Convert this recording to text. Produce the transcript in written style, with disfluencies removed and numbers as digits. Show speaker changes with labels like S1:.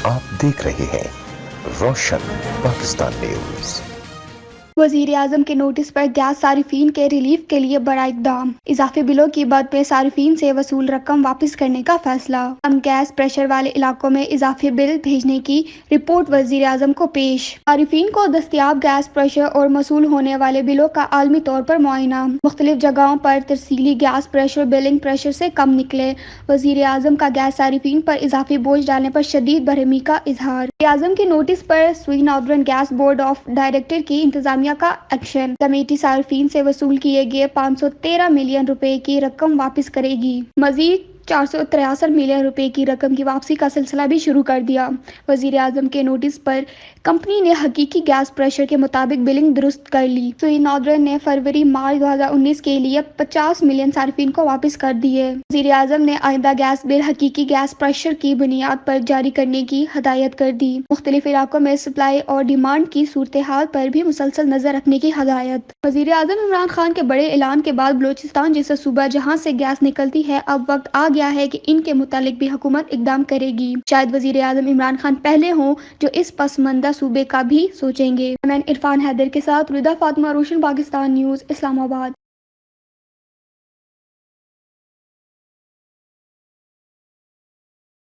S1: آپ دیکھ رہے ہیں روشن پاکستان نیوز۔
S2: وزیر اعظم کے نوٹس پر گیس صارفین کے ریلیف کے لیے بڑا اقدام، اضافی بلوں کی بد پہ صارفین سے وصول رقم واپس کرنے کا فیصلہ۔ کم گیس پریشر والے علاقوں میں اضافی بل بھیجنے کی رپورٹ وزیر اعظم کو پیش۔ صارفین کو دستیاب گیس پریشر اور موصول ہونے والے بلوں کا عالمی طور پر معائنہ۔ مختلف جگہوں پر ترسیلی گیس پریشر بلنگ پریشر سے کم نکلے، وزیر اعظم کا گیس صارفین پر اضافی بوجھ ڈالنے پر شدید برہمی کا اظہار۔ وزیر اعظم کے نوٹس پر Sui northern gas board of director کی انتظامیہ کا ایکشن۔ کمیٹی صارفین سے وصول کیے گئے 513 ملین روپے کی رقم واپس کرے گی۔ مزید 463 ملین روپے کی رقم کی واپسی کا سلسلہ بھی شروع کر دیا۔ وزیر اعظم کے نوٹس پر کمپنی نے حقیقی گیس پریشر کے مطابق بلنگ درست کر لی۔ سوئی ناردرن نے فروری مارچ 2019 کے لیے 50 ملین صارفین کو واپس کر دیے۔ وزیر اعظم نے آئندہ گیس بل حقیقی گیس پریشر کی بنیاد پر جاری کرنے کی ہدایت کر دی۔ مختلف علاقوں میں سپلائی اور ڈیمانڈ کی صورتحال پر بھی مسلسل نظر رکھنے کی ہدایت۔ وزیر اعظم عمران خان کے بڑے اعلان کے بعد بلوچستان جیسا صوبہ جہاں سے گیس نکلتی ہے، اب وقت آ گیا ہے کہ ان کے متعلق بھی حکومت اقدام کرے گی۔ شاید وزیر اعظم عمران خان پہلے ہوں جو اس پسماندہ صوبے کا بھی سوچیں گے۔ میں عرفان حیدر کے ساتھ ردا فاطمہ، روشن پاکستان نیوز، اسلام آباد۔